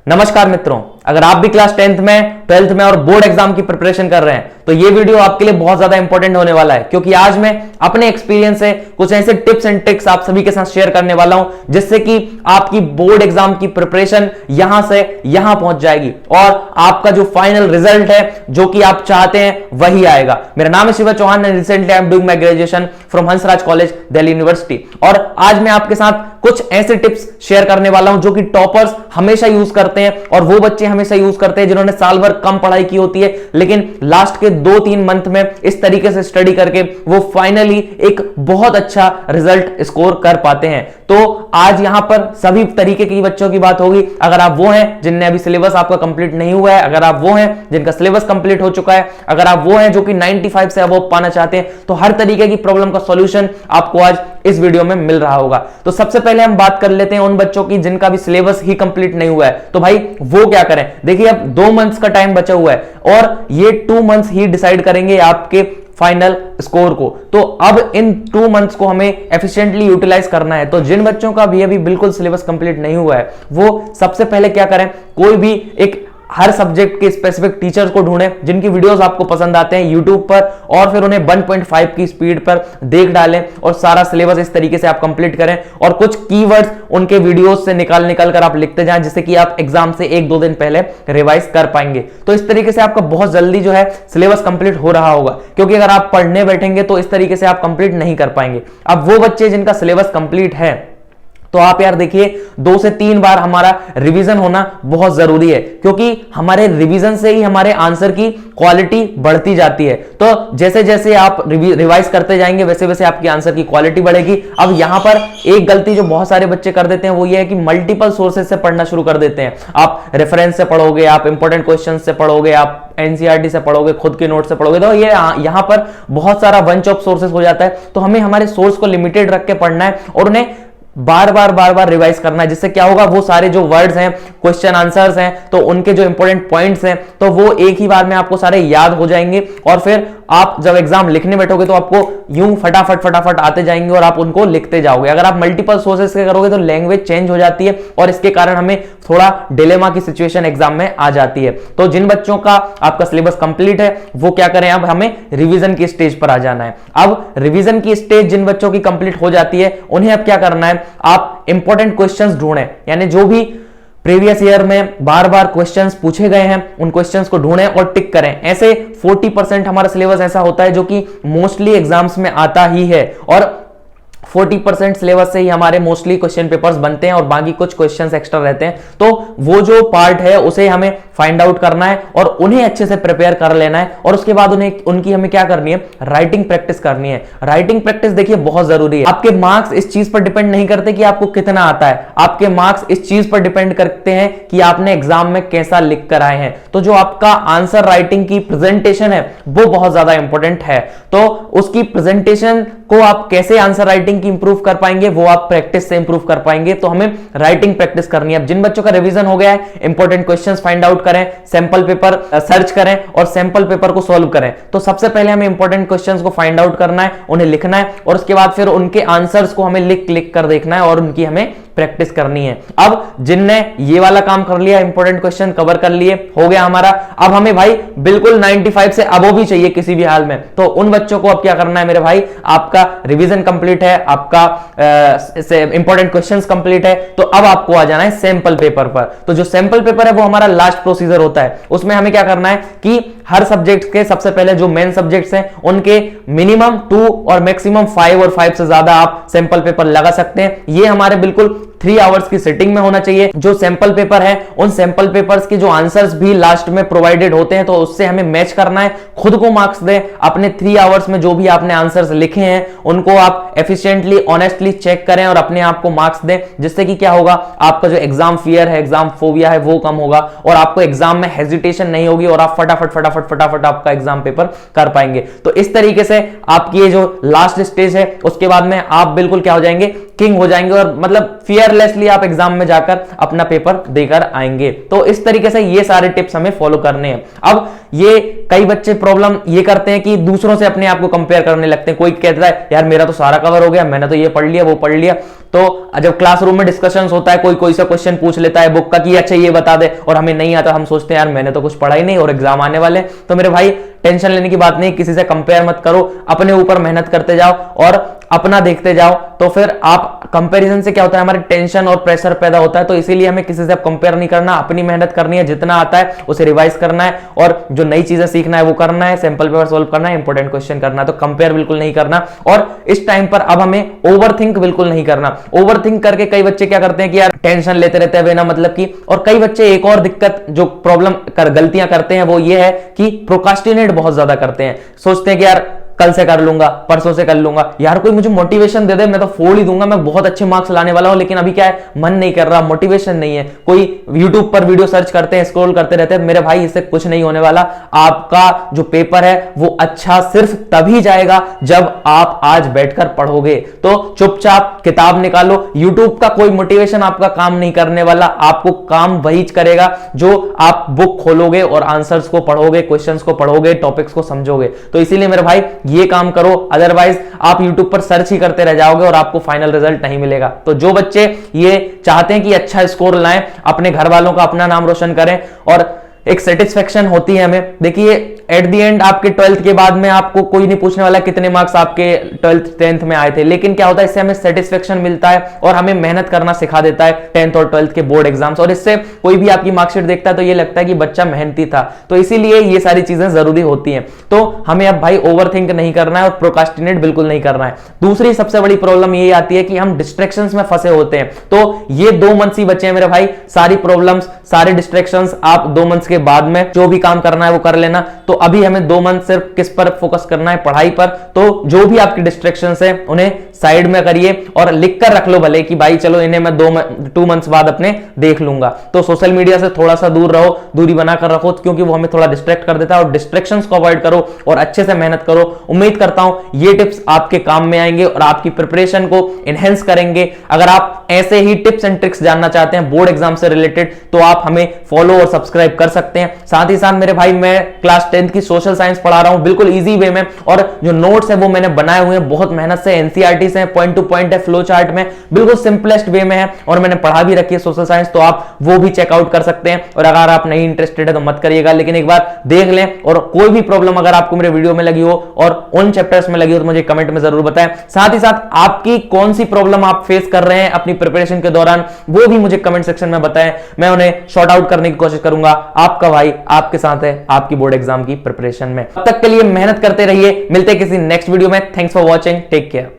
नमस्कार मित्रों, अगर आप भी क्लास 10th में, 12th में और बोर्ड एग्जाम की प्रिपरेशन कर रहे हैं तो ये वीडियो आपके लिए बहुत ज्यादा इंपॉर्टेंट होने वाला है, क्योंकि आज मैं अपने एक्सपीरियंस से कुछ ऐसे टिप्स एंड ट्रिक्स आप सभी के साथ शेयर करने वाला हूं जिससे कि आपकी बोर्ड एग्जाम की प्रिपरेशन यहां से यहां पहुंच जाएगी और आपका जो फाइनल रिजल्ट है जो कि आप चाहते हैं वही आएगा। मेरा नाम है Shiva Chauhan and recently I am doing my graduation from Hansraj college, Delhi university. और आज मैं आपके साथ कुछ ऐसे टिप्स शेयर करने वाला हूं जो कि टॉपर्स हमेशा यूज करते हैं और वो बच्चे हमेशा यूज करते हैं जिन्होंने साल भर कम पढ़ाई की होती है, लेकिन लास्ट के 2-3 मंथ में इस तरीके से स्टडी करके वो फाइनली एक बहुत अच्छा रिजल्ट स्कोर कर पाते हैं। तो आज यहां पर सभी तरीके के बच्चों की बात होगी। अगर आप वो हैं जिनने अभी सिलेबस आपका कंप्लीट नहीं हुआ है, अगर आप वो हैं जिनका सिलेबस कंप्लीट हो चुका है, अगर आप वो हैं जो कि 95 से अबव पाना चाहते हैं, तो हर तरीके की प्रॉब्लम का सॉल्यूशन आपको आज इस वीडियो में मिल रहा होगा। तो सबसे पहले हम बात कर लेते हैं उन बच्चों की जिनका भी सिलेबस ही कंप्लीट नहीं हुआ है। तो भाई वो क्या करें? देखिए, अब 2 मंथ्स का टाइम बचा हुआ है और ये 2 मंथ्स ही डिसाइड करेंगे आपके फाइनल स्कोर को। तो अब इन 2 मंथ्स को हमें एफिशिएंटली यूटिलाइज करना है। तो जिन बच्चों का भी अभी बिल्कुल सिलेबस कंप्लीट नहीं हुआ है वो सबसे पहले क्या करें, कोई भी एक हर सब्जेक्ट के स्पेसिफिक टीचर्स को ढूंढें जिनकी वीडियोस आपको पसंद आते हैं यूट्यूब पर, और फिर उन्हें 1.5 की स्पीड पर देख डालें और सारा सिलेबस इस तरीके से आप कंप्लीट करें और कुछ कीवर्ड्स उनके वीडियोस से निकाल कर आप लिखते जाएं जिससे कि आप एग्जाम से 1-2 दिन पहले रिवाइज कर पाएंगे। तो इस तरीके से आपका बहुत जल्दी जो है सिलेबस कंप्लीट हो रहा होगा, क्योंकि अगर आप पढ़ने बैठेंगे तो इस तरीके से आप कंप्लीट नहीं कर पाएंगे। अब वो बच्चे जिनका सिलेबस कंप्लीट है तो आप यार देखिए 2 से 3 बार हमारा रिवीजन होना बहुत जरूरी है, क्योंकि हमारे रिवीजन से ही हमारे आंसर की क्वालिटी बढ़ती जाती है। तो जैसे जैसे आप रिवाइज करते जाएंगे वैसे वैसे आपकी आंसर की क्वालिटी बढ़ेगी। अब यहां पर एक गलती जो बहुत सारे बच्चे कर देते हैं वो ये है कि मल्टीपल सोर्सेज से पढ़ना शुरू कर देते हैं। आप रेफरेंस से पढ़ोगे, आप इंपॉर्टेंट क्वेश्चन से पढ़ोगे, आप एनसीईआरटी से पढ़ोगे, खुद के नोट से पढ़ोगे, तो ये यहां पर बहुत सारा बंच ऑफ सोर्सेज हो जाता है। तो हमें हमारे सोर्स को लिमिटेड रख के पढ़ना है और उन्हें बार बार रिवाइज करना है, जिससे क्या होगा, वो सारे जो वर्ड्स हैं, क्वेश्चन आंसर्स हैं, तो उनके जो इंपॉर्टेंट पॉइंट्स हैं तो वो एक ही बार में आपको सारे याद हो जाएंगे और फिर आप जब एग्जाम लिखने बैठोगे तो आपको यूं फटाफट आते जाएंगे और आप उनको लिखते जाओगे। अगर आप मल्टीपल सोर्सेस से करोगे तो लैंग्वेज चेंज हो जाती है और इसके कारण हमें थोड़ा डिलेमा की सिचुएशन एग्जाम में आ जाती है। तो जिन बच्चों का आपका सिलेबस कंप्लीट है वो क्या करें, अब हमें रिवीजन की स्टेज पर आ जाना है। अब रिवीजन की स्टेज जिन बच्चों की कंप्लीट हो जाती है उन्हें अब क्या करना है, आप इंपॉर्टेंट क्वेश्चंस ढूंढें, यानी जो भी प्रीवियस ईयर में बार बार क्वेश्चंस पूछे गए हैं उन क्वेश्चंस को ढूंढें और टिक करें। ऐसे 40% हमारा सिलेबस ऐसा होता है जो कि मोस्टली एग्जाम्स में आता ही है और 40% सिलेबस से ही हमारे मोस्टली क्वेश्चन पेपर्स बनते हैं और बाकी कुछ क्वेश्चंस एक्स्ट्रा रहते हैं। तो वो जो पार्ट है उसे हमें फाइंड आउट करना है और उन्हें अच्छे से प्रिपेयर कर लेना है और उसके बाद उनकी हमें क्या करनी है, राइटिंग प्रैक्टिस करनी है। राइटिंग प्रैक्टिस देखिए बहुत जरूरी है। आपके मार्क्स इस चीज पर डिपेंड नहीं करते कि आपको कितना आता है, आपके मार्क्स इस चीज पर डिपेंड करते हैं कि आपने एग्जाम में कैसा लिख कर आए हैं। तो जो आपका आंसर राइटिंग की प्रेजेंटेशन है वो बहुत ज्यादा इंपॉर्टेंट है। तो उसकी प्रेजेंटेशन को आप कैसे आंसर राइटिंग की इंप्रूव कर पाएंगे वो आप प्रैक्टिस से इंप्रूव कर पाएंगे। तो हमें राइटिंग प्रैक्टिस करनी है। अब जिन बच्चों का रिवीजन हो गया है, इंपॉर्टेंट क्वेश्चंस फाइंड आउट करें, सैंपल पेपर सर्च करें और सैंपल पेपर को सॉल्व करें। तो सबसे पहले हमें इंपॉर्टेंट क्वेश्चंस को फाइंड आउट करना है, उन्हें लिखना है और उसके बाद फिर उनके आंसर्स को हमें लिख कर देखना है और उनकी हमें प्रैक्टिस करनी है। अब जिनने ये वाला काम कर लिया, इंपॉर्टेंट क्वेश्चन कवर कर लिए, हो गया हमारा। अब हमें भाई बिल्कुल 95 से अबव भी चाहिए किसी भी हाल में। तो उन बच्चों को अब क्या करना है मेरे भाई, आपका रिवीजन कंप्लीट है, आपका इंपॉर्टेंट क्वेश्चंस कंप्लीट है, तो अब आपको आ जाना है सैंपल पेपर पर। तो जो सैंपल पेपर है वो हमारा लास्ट प्रोसीजर होता है। उसमें हमें क्या करना है कि हर सब्जेक्ट के सबसे पहले जो मेन सब्जेक्ट्स हैं उनके मिनिमम 2 और मैक्सिमम 5 और 5 से ज्यादा आप सैंपल पेपर लगा सकते हैं। ये हमारे बिल्कुल 3 आवर्स की सिटिंग में होना चाहिए। जो सैंपल पेपर है उन सैंपल पेपर्स के जो आंसर्स भी लास्ट में प्रोवाइडेड होते हैं तो उससे हमें मैच करना है। खुद को मार्क्स दें, अपने 3 आवर्स में जो भी आपने आंसर्स लिखे हैं उनको आप एफिशिएंटली ऑनेस्टली चेक करें और अपने आप को मार्क्स दें, जिससे कि क्या होगा, आपका जो एग्जाम फियर है, एग्जाम फोबिया है वो कम होगा और आपको एग्जाम में हेजिटेशन नहीं होगी और आप फटाफट आपका एग्जाम पेपर कर पाएंगे। तो इस तरीके से आपकी ये जो लास्ट स्टेज है उसके बाद में आप बिल्कुल क्या हो जाएंगे, किंग हो जाएंगे और मतलब फियरलेसली आप एग्जाम में जाकर अपना पेपर देकर आएंगे। तो इस तरीके से ये सारे टिप्स हमें फॉलो करने हैं। अब ये कई बच्चे प्रॉब्लम ये करते हैं कि दूसरों से अपने आप को कंपेयर करने लगते हैं। कोई कहता है यार मेरा तो सारा कवर हो गया, मैंने तो ये पढ़ लिया वो पढ़ लिया, तो जब क्लासरूम में डिस्कशंस होता है, कोई कोई सा क्वेश्चन पूछ लेता है बुक का कि अच्छा ये बता दे, और हमें नहीं आता, हम सोचते हैं यार मैंने तो कुछ पढ़ा ही नहीं और एग्जाम आने वाले। तो मेरे भाई टेंशन लेने की बात नहीं, किसी से कंपेयर मत करो, अपने ऊपर मेहनत करते जाओ और अपना देखते जाओ। तो फिर आप कंपैरिजन से क्या होता है, हमारे टेंशन और प्रेशर पैदा होता है। तो इसीलिए हमें किसी से कंपेयर नहीं करना, अपनी मेहनत करनी है, जितना आता है उसे रिवाइज करना है और जो नई चीजें सीखना है वो करना है, सैंपल पेपर सोल्व करना है, इंपॉर्टेंट क्वेश्चन करना है। तो कंपेयर बिल्कुल नहीं करना। और इस टाइम पर अब हमें ओवरथिंक बिल्कुल नहीं करना। ओवरथिंक करके कई बच्चे क्या करते हैं कि यार टेंशन लेते रहते हैं बिना मतलब की। और कई बच्चे एक और दिक्कत जो प्रॉब्लम गलतियां करते हैं वो ये है कि प्रोक्रास्टिनेट बहुत ज्यादा करते हैं। सोचते हैं कि यार कल से कर लूंगा, परसों से कर लूंगा, यार कोई मुझे मोटिवेशन दे दे, मैं तो फोड़ ही दूंगा, मैं बहुत अच्छे मार्क्स लाने वाला हूं। लेकिन अभी क्या है, मन नहीं कर रहा, मोटिवेशन नहीं है। कोई YouTube पर वीडियो सर्च करते हैं, स्क्रॉल करते रहते हैं। मेरे भाई इससे कुछ नहीं होने वाला। आपका जो पेपर है वो अच्छा सिर्फ तभी जाएगा जब आप आज बैठकर पढ़ोगे। तो चुपचाप किताब निकालो। YouTube का कोई मोटिवेशन आपका काम नहीं करने वाला। आपको काम वही करेगा जो आप बुक खोलोगे और आंसर्स को पढ़ोगे, क्वेश्चंस को पढ़ोगे, टॉपिक्स को समझोगे। तो इसीलिए मेरे भाई ये काम करो, अदरवाइज आप YouTube पर सर्च ही करते रह जाओगे और आपको फाइनल रिजल्ट नहीं मिलेगा। तो जो बच्चे ये चाहते हैं कि अच्छा स्कोर लाएं, अपने घर वालों का, अपना नाम रोशन करें और एक सेटिस्फेक्शन होती है हमें। देखिए एट द एंड आपके 12th के बाद में आपको कोई नहीं पूछने वाला कितने मार्क्स आपके 12th 10th में आए थे, लेकिन क्या होता है इससे हमें सेटिस्फेक्शन मिलता है और हमें मेहनत करना सिखा देता है 10th और 12th के बोर्ड एग्जाम्स। और इससे कोई भी आपकी मार्कशीट देखता है तो ये लगता है कि बच्चा मेहनती था। तो इसीलिए ये सारी चीजें जरूरी होती हैं। तो हमें अब भाई ओवरथिंक नहीं करना है और प्रोक्रास्टिनेट बिल्कुल नहीं करना है। दूसरी सबसे बड़ी प्रॉब्लम ये आती है कि हम डिस्ट्रैक्शंस में फंसे होते हैं। तो ये 2 मंथ्स ही बचे हैं मेरे भाई, सारी प्रॉब्लम्स, सारे डिस्ट्रैक्शंस आप 2 मंथ्स के बाद में जो भी काम करना है वो कर लेना। तो अभी हमें 2 मंथ सिर्फ किस पर फोकस करना है, पढ़ाई पर। तो जो भी आपकी डिस्ट्रैक्शंस है उन्हें साइड में करिए और लिख कर रख लो भले कि भाई चलो इन्हें मैं 2 मंथ्स बाद अपने देख लूंगा। तो सोशल मीडिया से थोड़ा सा दूर रहो, दूरी बनाकर रखो, क्योंकि वो हमें थोड़ा डिस्ट्रैक्ट कर देता है। और डिस्ट्रैक्शंस को अवॉइड करो और अच्छे से मेहनत करो। उम्मीद करता हूं ये टिप्स आपके काम में आएंगे और आपकी प्रिपरेशन को एनहेंस करेंगे। अगर आप ऐसे ही टिप्स एंड ट्रिक्स जानना चाहते हैं बोर्ड एग्जाम से रिलेटेड तो आप हमें फॉलो और सब्सक्राइब कर सकते हैं। साथ ही साथ मेरे भाई मैं क्लास 10th की सोशल साइंस पढ़ा रहा हूं बिल्कुल इजी वे में, और जो नोट्स है वो मैंने बनाए हुए हैं बहुत मेहनत से, एनसीईआरटी से, पॉइंट टू पॉइंट है, फ्लो चार्ट में, बिल्कुल सिंपलेस्ट वे में है और मैंने पढ़ा भी रखी है सोशल साइंस। तो आप वो भी चेकआउट कर सकते हैं। और अगर आप नहीं इंटरेस्टेड है तो मत करिएगा, लेकिन एक बार देख लें। और कोई भी प्रॉब्लम अगर आपको मेरे वीडियो में लगी हो और उन चैप्टर्स में लगी हो तो मुझे कमेंट में जरूर बताएं। साथ ही साथ आपकी कौन सी प्रॉब्लम आप फेस कर रहे हैं अपनी प्रिपरेशन के दौरान वो भी मुझे कमेंट सेक्शन में बताएं। मैं उन्हें शॉर्ट आउट करने की कोशिश करूंगा। आपका भाई आपके साथ है आपकी बोर्ड एग्जाम की प्रिपरेशन में। तब तक के लिए मेहनत करते रहिए। मिलते हैं किसी नेक्स्ट वीडियो में। Thanks for watching, take care.